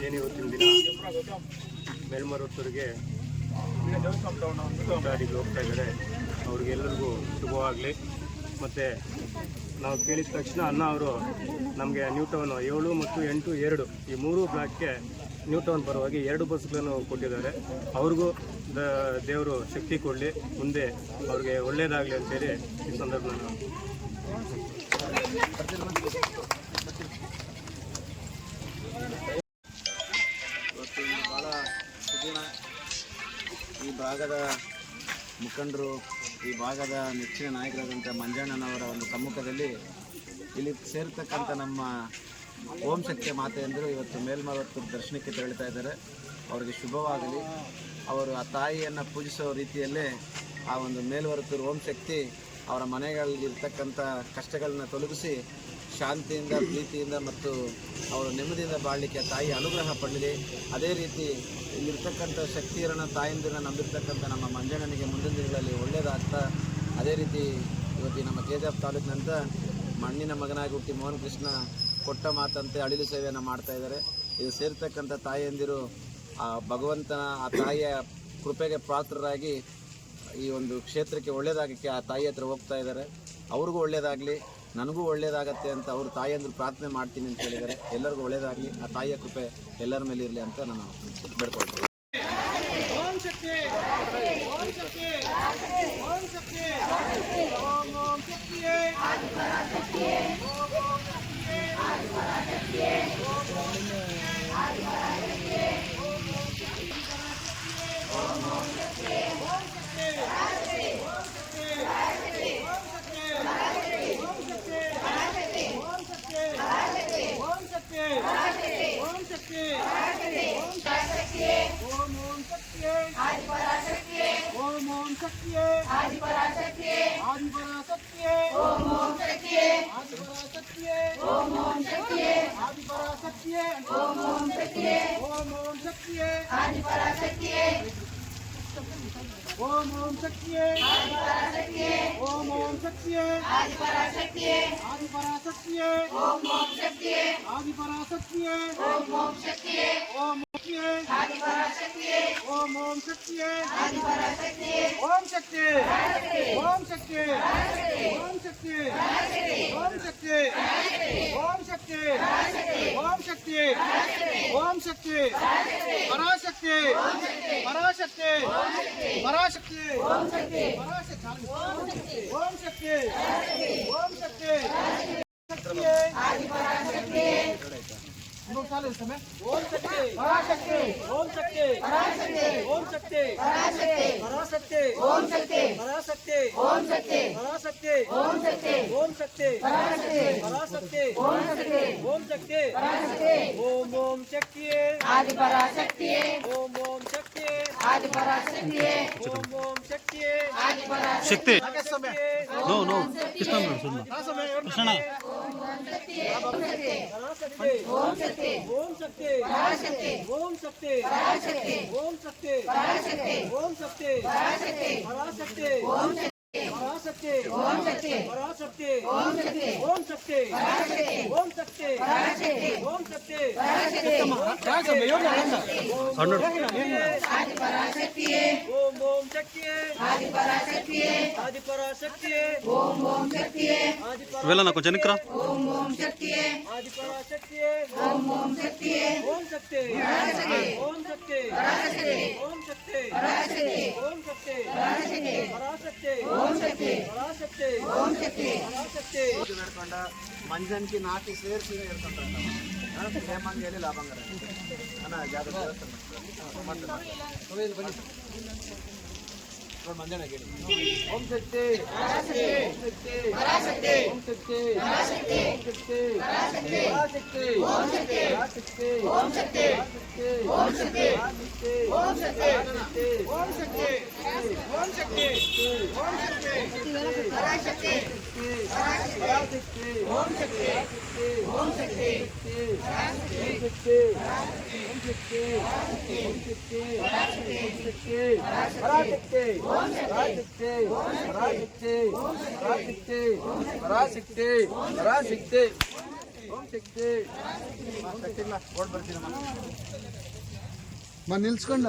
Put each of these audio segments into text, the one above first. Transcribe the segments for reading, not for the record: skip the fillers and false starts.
ಏನು ಇವತ್ತಿನ ದಿನ ಮೇಲ್ಮರುತ್ತೂರಿಗೆ ಗಾಡಿಗೆ ಹೋಗ್ತಾ ಇದ್ದಾರೆ. ಅವ್ರಿಗೆಲ್ಲರಿಗೂ ಶುಭವಾಗಲಿ. ಮತ್ತು ನಾವು ಕೇಳಿದ ತಕ್ಷಣ ಅಣ್ಣ ಅವರು ನಮಗೆ ನ್ಯೂ ಟೌನ್ 7 ಮತ್ತು 8 2 ಈ 3 ಬ್ಲಾಕ್ಗೆ ನ್ಯೂ ಟೌನ್ ಪರವಾಗಿ 2 ಬಸ್ಗಳನ್ನು ಕೊಟ್ಟಿದ್ದಾರೆ. ಅವ್ರಿಗೂ ದೇವರು ಶಕ್ತಿ ಕೊಡಲಿ, ಮುಂದೆ ಅವ್ರಿಗೆ ಒಳ್ಳೆಯದಾಗಲಿ ಅಂತೇಳಿ ಈ ಸಂದರ್ಭದಲ್ಲಿ ಇವತ್ತು ಭಾಳ ಸುದಿನ ಈ ಭಾಗದ ಮುಖಂಡರು, ಈ ಭಾಗದ ನೆಚ್ಚಿನ ನಾಯಕರಾದಂಥ ಮಂಜಣ್ಣನವರ ಒಂದು ಸಮ್ಮುಖದಲ್ಲಿ ಇಲ್ಲಿ ಸೇರ್ತಕ್ಕಂಥ ನಮ್ಮ ಓಂ ಶಕ್ತಿ ಮಾತೆಯಂದರು ಇವತ್ತು ಮೇಲ್ಮರುತ್ತೂರು ದರ್ಶನಕ್ಕೆ ತೆರಳುತ್ತಾ ಇದ್ದಾರೆ. ಅವರಿಗೆ ಶುಭವಾಗಲಿ. ಅವರು ಆ ತಾಯಿಯನ್ನು ಪೂಜಿಸೋ ರೀತಿಯಲ್ಲೇ ಆ ಒಂದು ಮೇಲ್ಮರುತ್ತೂರು ಓಂ ಶಕ್ತಿ ಅವರ ಮನೆಗಳಲ್ಲಿರ್ತಕ್ಕಂಥ ಕಷ್ಟಗಳನ್ನ ತೊಲಗಿಸಿ ಶಾಂತಿಯಿಂದ, ಪ್ರೀತಿಯಿಂದ ಮತ್ತು ಅವರು ನೆಮ್ಮದಿಯಿಂದ ಬಾಳಲಿಕ್ಕೆ ತಾಯಿ ಅನುಗ್ರಹ ಪಡಲಿ. ಅದೇ ರೀತಿ ಇಲ್ಲಿರ್ತಕ್ಕಂಥ ಶಕ್ತಿಯರನ್ನು, ತಾಯಂದಿರನ್ನ ನಂಬಿರ್ತಕ್ಕಂಥ ನಮ್ಮ ಮಂಜಣ್ಣನಿಗೆ ಮುಂದಿನ ದಿನಗಳಲ್ಲಿ ಒಳ್ಳೆಯದಾಗ್ತಾ, ಅದೇ ರೀತಿ ಇವತ್ತು ನಮ್ಮ ಕೆಜಿಎಫ್ ತಾಲೂಕಿನಂತ ಮಣ್ಣಿನ ಮಗನಾಗಿ ಹುಟ್ಟಿ ಮೋಹನ್ ಕೃಷ್ಣ ಕೊಟ್ಟ ಮಾತಂತೆ ಅಳಿಲು ಸೇವೆಯನ್ನು ಮಾಡ್ತಾ ಇದ್ದಾರೆ. ಇದು ಸೇರ್ತಕ್ಕಂಥ ತಾಯಿಯಂದಿರು ಆ ಭಗವಂತನ, ಆ ತಾಯಿಯ ಕೃಪೆಗೆ ಪಾತ್ರರಾಗಿ ಈ ಒಂದು ಕ್ಷೇತ್ರಕ್ಕೆ ಒಳ್ಳೆಯದಾಗಕ್ಕೆ ಆ ತಾಯಿ ಹತ್ರ ಹೋಗ್ತಾ ಇದ್ದಾರೆ. ಅವ್ರಿಗೂ ಒಳ್ಳೆಯದಾಗಲಿ, ನನಗೂ ಒಳ್ಳೆಯದಾಗತ್ತೆ ಅಂತ ಅವರು ತಾಯಿಯಂದ್ರು ಪ್ರಾರ್ಥನೆ ಮಾಡ್ತೀನಿ ಅಂತ ಹೇಳಿದ್ದಾರೆ. ಎಲ್ಲರಿಗೂ ಒಳ್ಳೆಯದಾಗಲಿ, ಆ ತಾಯಿಯ ಕೃಪೆ ಎಲ್ಲರ ಮೇಲೆ ಇರಲಿ ಅಂತ ನಾನು ಬೇಡ್ಕೊಳ್ತೀನಿ. ಶಕ್ತಿ ನೋ ನೋ ಕೃಷ್ಣ ಕೃಷ್ಣ ಓಂ ಶಕ್ತಿ ಓಂ ಶಕ್ತಿ ಓಂ ಶಕ್ತಿ ಓಂ ಶಕ್ತಿ ಓಂ ಶಕ್ತಿ ಪರಾಶಕ್ತಿ ಓಂ ಶಕ್ತಿ ಪರಾಶಕ್ತಿ ಓಂ ಶಕ್ತಿ ಪರಾಶಕ್ತಿ ಓಂ ಶಕ್ತಿ ಓಂ ಶಕ್ತಿ ಓಂ ಶಕ್ತಿ ಓಂ ಶಕ್ತಿ ಆದಿ ಪರಾಶಕ್ತಿಯೇ ಓಂ ಓಂ ಶಕ್ತಿಯೇ ಆದಿ ಪರಾಶಕ್ತಿಯೇ ಆದಿ ಪರಾಶಕ್ತಿಯೇ ಓಂ ಓಂ ಶಕ್ತಿಯೇ ಆದಿ ಪರಾಶಕ್ತಿಯೇ ಕೊಂಚ ನಿಕ್ರ ಓಂ ಓಂ ಶಕ್ತಿಯೇ ಆದಿ ಪರಾಶಕ್ತಿಯೇ ಓಂ ಓಂ ಶಕ್ತಿಯೇ ಓಂ ಶಕ್ತಿ ಓಂ ಶಕ್ತಿ ಓಂ ಶಕ್ತಿ ಓಂ ಶಕ್ತಿ ಪರಾಶಕ್ತಿ ಓಂ ಶಕ್ತಿ ಪರಾಶಕ್ತಿ ಓಂ ಶಕ್ತಿ ಪರಾಶಕ್ತಿ ಬೇಡ್ಕೊಂಡ ಮಂಜನ್ಕಿ ನಾಟಿ ಸೇರಿಸಿ ಹೇಳ್ಕೊಂಡ್ರೆ ಹೇಮಂಗೇಲಿ ಲಾಭಂಗರ ಅಣ್ಣ ಜಾಗ ಮಂಜನ ಕೇಳಿ ಓಂ ಶಕ್ತಿ ಓಂ ಶಕ್ತಿ ಓಂ ಶಕ್ತಿ ಓಂ ಶಕ್ತಿ ಪರಾಶಕ್ತಿ ಓಂ ಶಕ್ತಿ ಪರಾಶಕ್ತಿ ಓಂ ಶಕ್ತಿ ಓಂ ಶಕ್ತಿ ಓಂ ಶಕ್ತಿ ಓಂ ಶಕ್ತಿ ಓಂ ಶಕ್ತಿ ಓಂ ಶಕ್ತಿ ಪರಾಶಕ್ತಿ ಪರಾಶಕ್ತಿ ಓಂ ಶಕ್ತಿ ಓಂ ಶಕ್ತಿ ಓಂ ಶಕ್ತಿ ಓಂ ಶಕ್ತಿ ಓಂ ಶಕ್ತಿ ಪರಾಶಕ್ತಿ ಪರಾಶಕ್ತಿ ಪರಾಶಕ್ತಿ ಪರಾಶಕ್ತಿ ಪರಾಶಕ್ತಿ ಪರಾಶಕ್ತಿ ಓಂ ಶಕ್ತಿ ಓಡ್ ಬರ್ತೀನಮ್ಮ ನಿಲ್ಸ್ಕೊಂಡ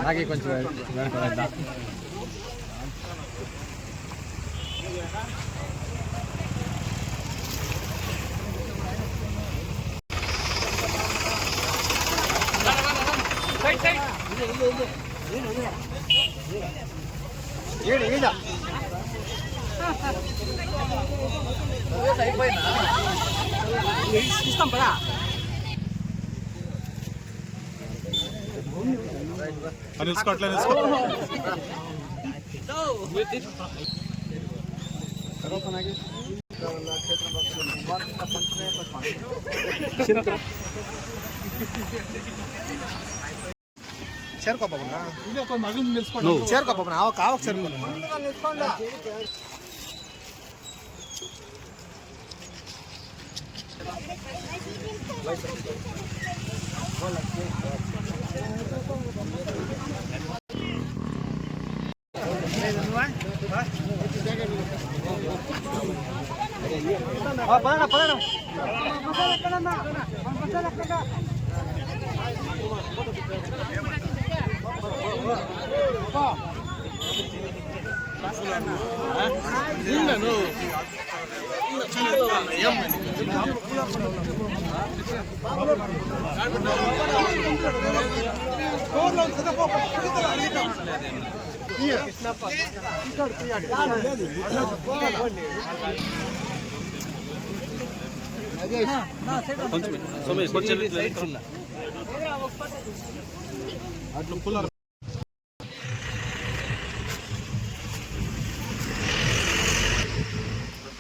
ಹಾಗೆ ಕೊಂಚ ఇస్తాం పదా చేరుకోపోకుండా చేరుకోపోకుండా ఆవకు చేరుకోండి.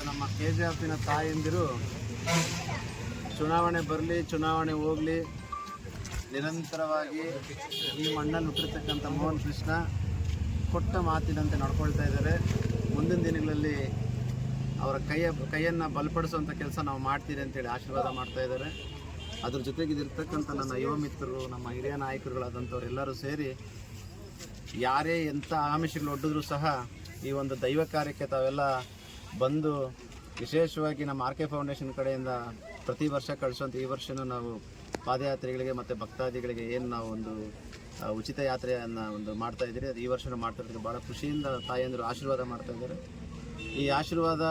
ನಮ್ಮ KJFನ ತಾಯಂದಿರು ಚುನಾವಣೆ ಬರಲಿ ಚುನಾವಣೆ ಹೋಗಲಿ ನಿರಂತರವಾಗಿ ಈ ಮಣ್ಣಲ್ಲಿ ಹುಟ್ಟಿರ್ತಕ್ಕಂಥ ಮೋಹನ್ ಕೃಷ್ಣ ಕೊಟ್ಟ ಮಾತಿನಂತೆ ನಡ್ಕೊಳ್ತಾ ಇದ್ದಾರೆ. ಮುಂದಿನ ದಿನಗಳಲ್ಲಿ ಅವರ ಕೈಯನ್ನು ಬಲಪಡಿಸುವಂಥ ಕೆಲಸ ನಾವು ಮಾಡ್ತೀರಿ ಅಂತೇಳಿ ಆಶೀರ್ವಾದ ಮಾಡ್ತಾ ಇದ್ದಾರೆ. ಅದ್ರ ಜೊತೆಗೆ ಇದಿರ್ತಕ್ಕಂಥ ನನ್ನ ಯುವ ಮಿತ್ರರು, ನಮ್ಮ ಹಿರಿಯ ನಾಯಕರುಗಳಾದಂಥವ್ರು ಎಲ್ಲರೂ ಸೇರಿ ಯಾರೇ ಎಂಥ ಆಮಿಷಗಳು ಒಡ್ಡಿದ್ರೂ ಸಹ ಈ ಒಂದು ದೈವ ಕಾರ್ಯಕ್ಕೆ ತಾವೆಲ್ಲ ಬಂದು ವಿಶೇಷವಾಗಿ ನಮ್ಮ RK ಫೌಂಡೇಶನ್ ಕಡೆಯಿಂದ ಪ್ರತಿ ವರ್ಷ ಕಳಿಸುವಂಥ ಈ ವರ್ಷವೂ ನಾವು ಪಾದಯಾತ್ರೆಗಳಿಗೆ ಮತ್ತು ಭಕ್ತಾದಿಗಳಿಗೆ ಏನು ನಾವು ಒಂದು ಉಚಿತ ಯಾತ್ರೆಯನ್ನು ಒಂದು ಮಾಡ್ತಾ ಇದ್ದೀರಿ, ಅದು ಈ ವರ್ಷವೂ ಮಾಡ್ತಾ ಇದ್ದೀರಿ. ಭಾಳ ಖುಷಿಯಿಂದ ತಾಯಂದಿರು ಆಶೀರ್ವಾದ ಮಾಡ್ತಾ ಇದ್ದಾರೆ. ಈ ಆಶೀರ್ವಾದ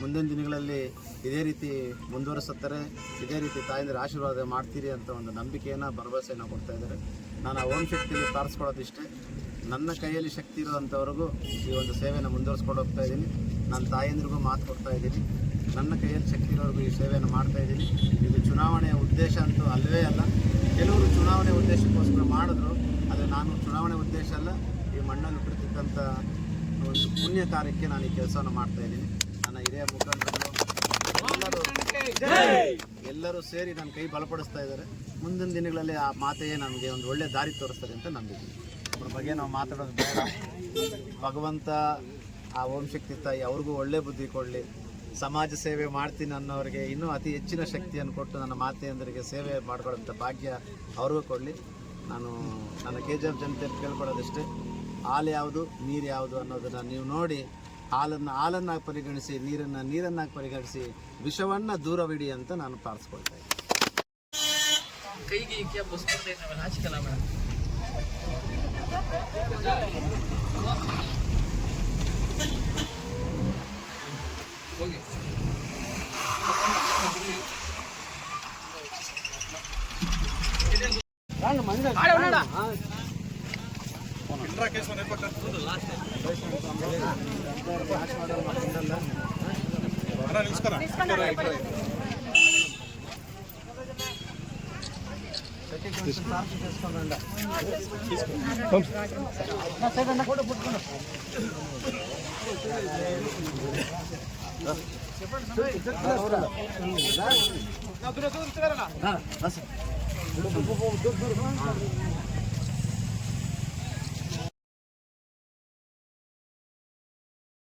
ಮುಂದಿನ ದಿನಗಳಲ್ಲಿ ಇದೇ ರೀತಿ ಮುಂದುವರಿಸುತ್ತಾರೆ, ಇದೇ ರೀತಿ ತಾಯಂದಿರ ಆಶೀರ್ವಾದ ಮಾಡ್ತೀರಿ ಅಂತ ಒಂದು ನಂಬಿಕೆಯನ್ನು ಭರವಸೆಯನ್ನು ಕೊಡ್ತಾ ಇದ್ದಾರೆ. ನಾನು ಆ ಓಂ ಶಕ್ತಿಯಲ್ಲಿ ಪ್ರಾರ್ಥಿಸ್ಕೊಳ್ಳೋದಿಷ್ಟೇ, ನನ್ನ ಕೈಯಲ್ಲಿ ಶಕ್ತಿ ಇರುವಂಥವ್ರಿಗೂ ಈ ಒಂದು ಸೇವೆಯನ್ನು ಮುಂದುವರಿಸ್ಕೊಂಡು ಹೋಗ್ತಾ ಇದ್ದೀನಿ. ನಾನು ತಾಯಂದಿರಿಗೂ ಮಾತು ಕೊಡ್ತಾ ಇದ್ದೀನಿ, ನನ್ನ ಕೈಯಲ್ಲಿ ಶಕ್ತಿ ಇರೋರಿಗೂ ಈ ಸೇವೆಯನ್ನು ಮಾಡ್ತಾ ಇದ್ದೀನಿ. ಇದು ಚುನಾವಣೆಯ ಉದ್ದೇಶ ಅಂತೂ ಅಲ್ಲವೇ ಅಲ್ಲ. ಕೆಲವರು ಚುನಾವಣೆ ಉದ್ದೇಶಕ್ಕೋಸ್ಕರ ಮಾಡಿದ್ರು, ಆದರೆ ನಾನು ಚುನಾವಣೆ ಉದ್ದೇಶ ಅಲ್ಲ, ಈ ಮಣ್ಣಲ್ಲಿ ಹುಟ್ಟಿರ್ತಕ್ಕಂಥ ಒಂದು ಪುಣ್ಯ ಕಾರ್ಯಕ್ಕೆ ನಾನು ಈ ಕೆಲಸವನ್ನು ಮಾಡ್ತಾ ಇದ್ದೀನಿ. ನನ್ನ ಹಿರಿಯ ಮುಖಂಡರು ಎಲ್ಲರೂ ಸೇರಿ ನನ್ನ ಕೈ ಬಲಪಡಿಸ್ತಾ ಇದ್ದಾರೆ. ಮುಂದಿನ ದಿನಗಳಲ್ಲಿ ಆ ಮಾತೆಯೇ ನಮಗೆ ಒಂದು ಒಳ್ಳೆಯ ದಾರಿ ತೋರಿಸ್ತಾರೆ ಅಂತ ನಂಬಿದ್ದೀನಿ. ಅದ್ರ ಬಗ್ಗೆ ನಾವು ಮಾತಾಡೋದು ಬೇಡ. ಭಗವಂತ ಆ ಓಂ ಶಕ್ತಿ ತಾಯಿ ಅವ್ರಿಗೂ ಒಳ್ಳೆ ಬುದ್ಧಿ ಕೊಡಲಿ, ಸಮಾಜ ಸೇವೆ ಮಾಡ್ತೀನಿ ಅನ್ನೋರಿಗೆ ಇನ್ನೂ ಅತಿ ಹೆಚ್ಚಿನ ಶಕ್ತಿಯನ್ನು ಕೊಟ್ಟು ನನ್ನ ಮಾತೆಯಂದರಿಗೆ ಸೇವೆ ಮಾಡ್ಕೊಳ್ಳೋಂಥ ಭಾಗ್ಯ ಅವ್ರಿಗೂ ಕೊಡಲಿ. ನಾನು ನನ್ನ KGF ಜನತೆಯಲ್ಲಿ ಕೇಳ್ಕೊಳ್ಳೋದಷ್ಟೇ, ಹಾಲು ಯಾವುದು ನೀರು ಯಾವುದು ಅನ್ನೋದನ್ನು ನೀವು ನೋಡಿ ಹಾಲನ್ನಾಗಿ ಪರಿಗಣಿಸಿ, ನೀರನ್ನಾಗಿ ಪರಿಗಣಿಸಿ, ವಿಷವನ್ನು ದೂರವಿಡಿ ಅಂತ ನಾನು ಪ್ರಾರ್ಥಿಸ್ಕೊಳ್ತಾ ಇದ್ದೀನಿ.